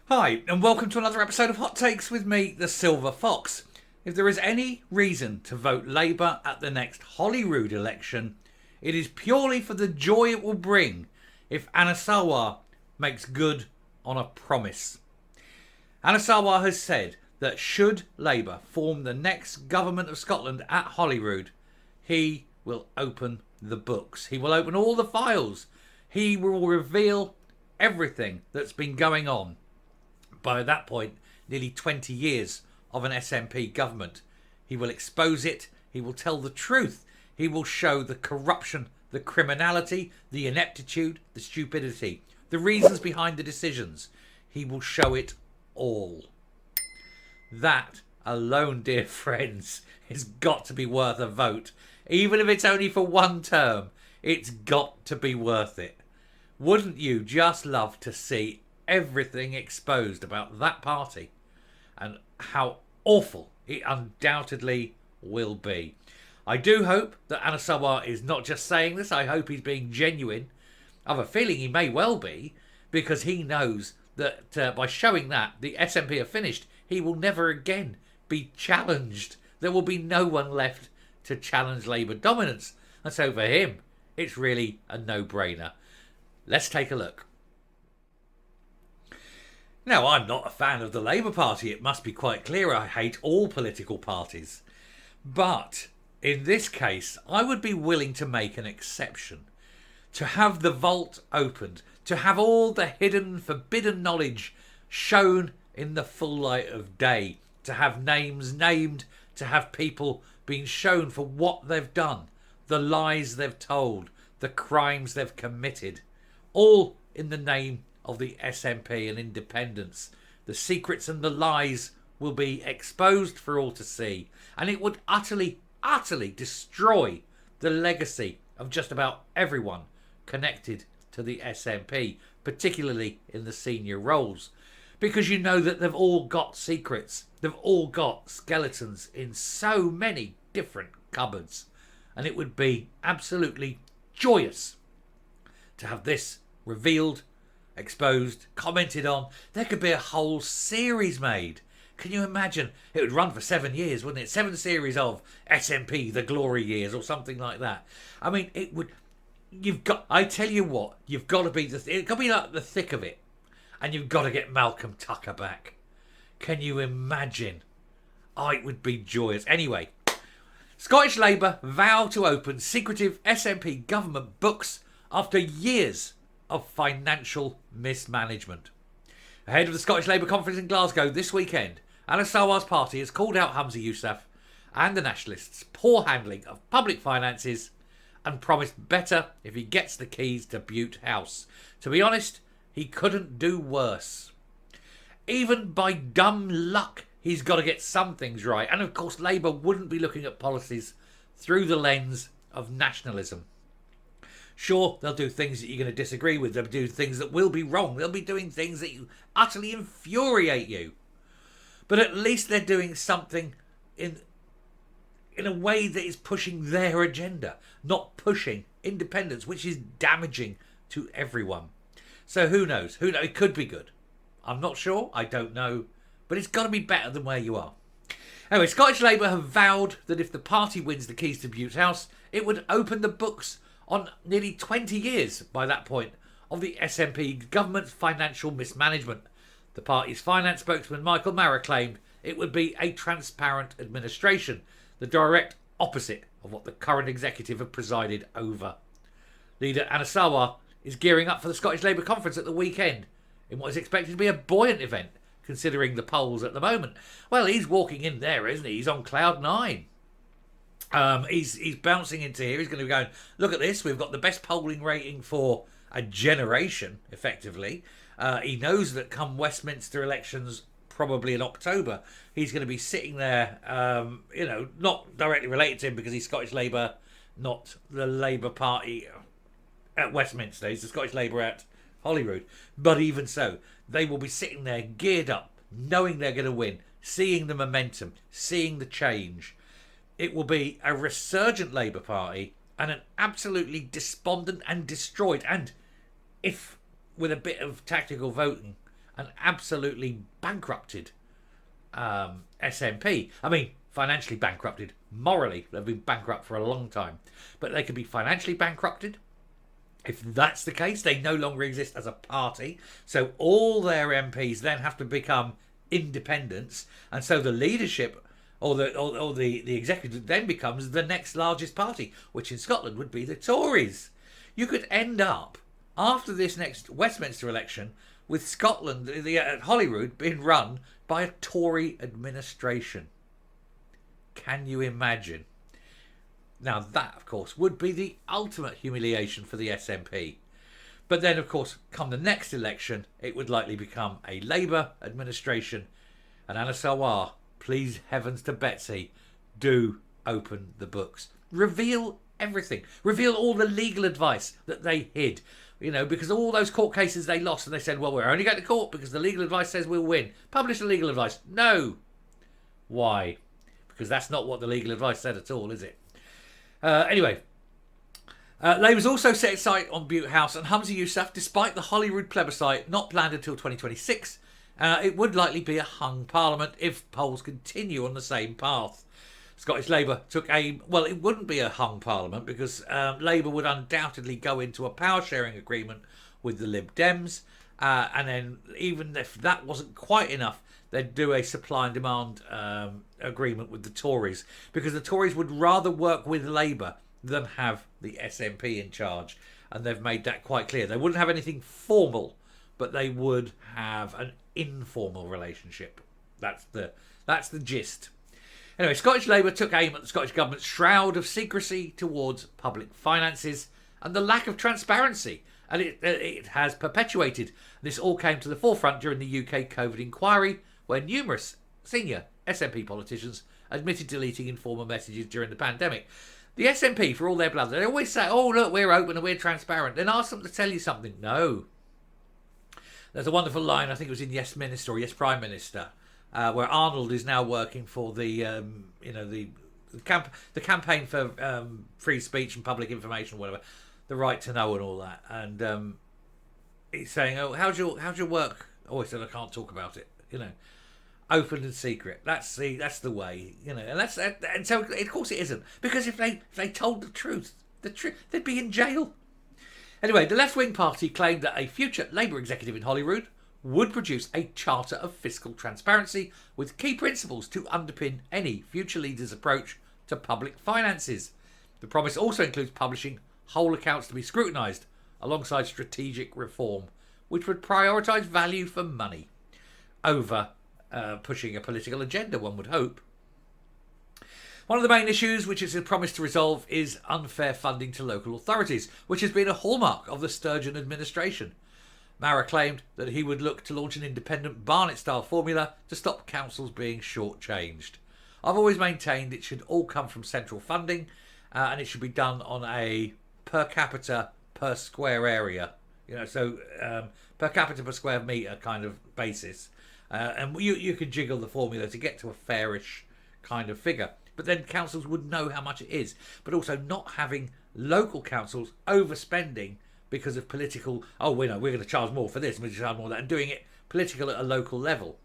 Hi, and welcome to another episode of Hot Takes with me, the Silver Fox. If there is any reason to vote Labour at the next Holyrood election, it is purely for the joy it will bring if Anna Sarwar makes good on a promise. Anna Sarwar has said that should Labour form the next government of Scotland at Holyrood, he will open the books. He will open all the files. He will reveal everything that's been going on. By that point, nearly 20 years of an SNP government. He will expose it. He will tell the truth. He will show the corruption, the criminality, the ineptitude, the stupidity, the reasons behind the decisions. He will show it all. That alone, dear friends, has got to be worth a vote. Even if it's only for one term, it's got to be worth it. Wouldn't you just love to see everything exposed about that party and how awful it undoubtedly will be? I do hope that Anna Sarwar is not just saying this. I hope he's being genuine. I have a feeling he may well be, because he knows that by showing that the SNP are finished, he will never again be challenged. There will be no one left to challenge Labour dominance. And so for him, it's really a no-brainer. Let's take a look. Now, I'm not a fan of the Labour Party. It must be quite clear. I hate all political parties. But in this case, I would be willing to make an exception. To have the vault opened. To have all the hidden, forbidden knowledge shown in the full light of day. To have names named. To have people being shown for what they've done. The lies they've told. The crimes they've committed. All in the name of the SNP and independence. The secrets and the lies will be exposed for all to see, and it would utterly destroy the legacy of just about everyone connected to the SNP, particularly in the senior roles, because you know that they've all got secrets, they've all got skeletons in so many different cupboards, and it would be absolutely joyous to have this revealed, exposed, commented on. There could be a whole series made. Can you imagine? It would run for 7 years, wouldn't it? 7 series of SNP, the glory years, or something like that. I mean, it would. I tell you what, you've got to be it got to be like the thick of it, and you've got to get Malcolm Tucker back. Can you imagine? Oh, it would be joyous. Anyway, Scottish Labour vow to open secretive SNP government books after years of financial mismanagement. Ahead of the Scottish Labour conference in Glasgow this weekend, Anna Sarwar's party has called out Humza Yousaf and the Nationalists' poor handling of public finances and promised better if he gets the keys to Bute House. To be honest, he couldn't do worse. Even by dumb luck, he's got to get some things right. And of course, Labour wouldn't be looking at policies through the lens of nationalism. Sure, they'll do things that you're going to disagree with. They'll do things that will be wrong. They'll be doing things that utterly infuriate you. But at least they're doing something in a way that is pushing their agenda, not pushing independence, which is damaging to everyone. So who knows? Who knows? It could be good. I'm not sure. I don't know. But it's got to be better than where you are. Anyway, Scottish Labour have vowed that if the party wins the keys to Bute House, it would open the books on nearly 20 years, by that point, of the SNP government's financial mismanagement. The party's finance spokesman Michael Marra claimed it would be a transparent administration, the direct opposite of what the current executive have presided over. Leader Anna Sarwar is gearing up for the Scottish Labour conference at the weekend, in what is expected to be a buoyant event, considering the polls at the moment. Well, he's walking in there, isn't he? He's on cloud 9. He's bouncing into here. He's going to be going, look at this. We've got the best polling rating for a generation, effectively. He knows that come Westminster elections, probably in October, he's going to be sitting there, not directly related to him because he's Scottish Labour, not the Labour Party at Westminster. He's the Scottish Labour at Holyrood. But even so, they will be sitting there geared up, knowing they're going to win, seeing the momentum, seeing the change. It will be a resurgent Labour Party and an absolutely despondent and destroyed, and if with a bit of tactical voting, an absolutely bankrupted SNP. I mean, financially bankrupted. Morally, they've been bankrupt for a long time. But they could be financially bankrupted. If that's the case, they no longer exist as a party. So all their MPs then have to become independents. And so the leadership or the executive then becomes the next largest party, which in Scotland would be the Tories. You could end up, after this next Westminster election, with Scotland, the Holyrood, being run by a Tory administration. Can you imagine? Now that, of course, would be the ultimate humiliation for the SNP. But then, of course, come the next election, it would likely become a Labour administration. And Anna Sarwar, please heavens to Betsy, do open the books. Reveal everything. Reveal all the legal advice that they hid. You know, because all those court cases they lost and they said, well, we're only going to court because the legal advice says we'll win. Publish the legal advice. No. Why? Because that's not what the legal advice said at all, is it? Anyway, Labour's also set sight on Bute House and Humza Yousaf, despite the Holyrood plebiscite not planned until 2026. It would likely be a hung parliament if polls continue on the same path. Scottish Labour took aim. Well, it wouldn't be a hung parliament because Labour would undoubtedly go into a power sharing agreement with the Lib Dems. And then even if that wasn't quite enough, they'd do a supply and demand agreement with the Tories, because the Tories would rather work with Labour than have the SNP in charge. And they've made that quite clear. They wouldn't have anything formal, but they would have an informal relationship. That's the gist. Anyway, Scottish Labour took aim at the Scottish Government's shroud of secrecy towards public finances and the lack of transparency, and it has perpetuated. This all came to the forefront during the UK COVID inquiry, where numerous senior SNP politicians admitted deleting informal messages during the pandemic. The SNP, for all their blunder, they always say, oh, look, we're open and we're transparent. Then ask them to tell you something. No. There's a wonderful line, I think it was in Yes Minister or Yes Prime Minister, where Arnold is now working for the campaign for free speech and public information, or whatever, the right to know and all that. And he's saying, "Oh, how's your work?" Oh, he said, "I can't talk about it." You know, open and secret. That's the way. You know, and so of course it isn't, because if they told the truth, they'd be in jail. Anyway, the left-wing party claimed that a future Labour executive in Holyrood would produce a charter of fiscal transparency with key principles to underpin any future leader's approach to public finances. The promise also includes publishing whole accounts to be scrutinised alongside strategic reform, which would prioritise value for money over pushing a political agenda, one would hope. One of the main issues which it's promised to resolve is unfair funding to local authorities, which has been a hallmark of the Sturgeon administration. Mara claimed that he would look to launch an independent Barnett-style formula to stop councils being shortchanged. I've always maintained it should all come from central funding, and it should be done on a per capita per square area, per capita per square metre kind of basis. And you could jiggle the formula to get to a fairish kind of figure. But then councils would know how much it is. But also not having local councils overspending because of political, we're going to charge more for this, we're going to charge more for that, and doing it political at a local level.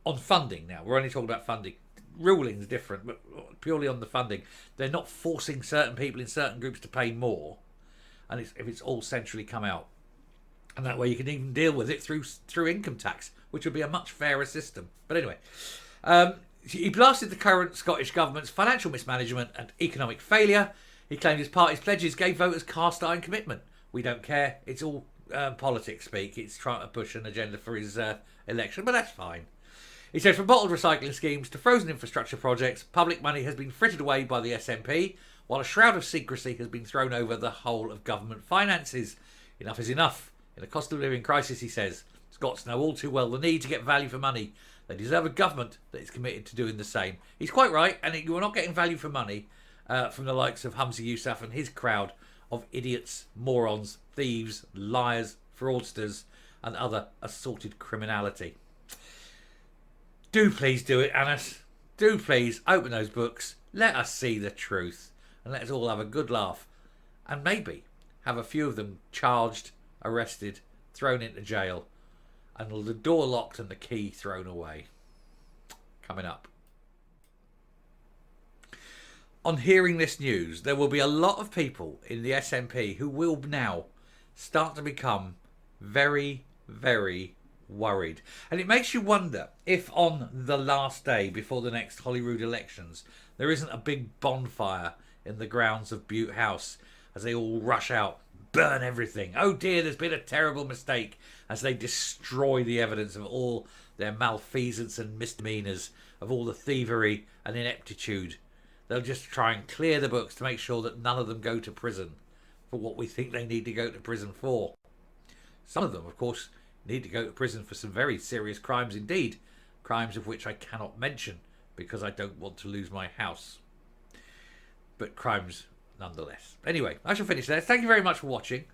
On funding now, we're only talking about funding. Ruling's different, but purely on the funding. They're not forcing certain people in certain groups to pay more, and if it's all centrally come out. And that way you can even deal with it through income tax, which would be a much fairer system. But anyway, he blasted the current Scottish Government's financial mismanagement and economic failure. He claimed his party's pledges gave voters cast iron commitment. We don't care. It's all politics speak. It's trying to push an agenda for his election, but that's fine. He said from bottled recycling schemes to frozen infrastructure projects, public money has been frittered away by the SNP, while a shroud of secrecy has been thrown over the whole of government finances. Enough is enough. In a cost of living crisis, he says, Scots know all too well the need to get value for money. They deserve a government that is committed to doing the same. He's quite right, and you're not getting value for money from the likes of Humza Yousaf and his crowd of idiots, morons, thieves, liars, fraudsters, and other assorted criminality. Do please do it, Anas. Do please open those books. Let us see the truth, and let us all have a good laugh, and maybe have a few of them charged, arrested, thrown into jail, and the door locked and the key thrown away. Coming up. On hearing this news, there will be a lot of people in the SNP who will now start to become very, very worried. And it makes you wonder if on the last day before the next Holyrood elections, there isn't a big bonfire in the grounds of Bute House as they all rush out, burn everything. Oh dear, there's been a terrible mistake, as they destroy the evidence of all their malfeasance and misdemeanours, of all the thievery and ineptitude. They'll just try and clear the books to make sure that none of them go to prison for what we think they need to go to prison for. Some of them, of course, need to go to prison for some very serious crimes indeed. Crimes of which I cannot mention because I don't want to lose my house. But crimes nonetheless. Anyway, I shall finish there. Thank you very much for watching.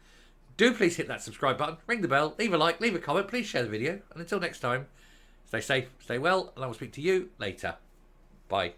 Do please hit that subscribe button, ring the bell, leave a like, leave a comment, please share the video. And until next time, stay safe, stay well, and I will speak to you later. Bye.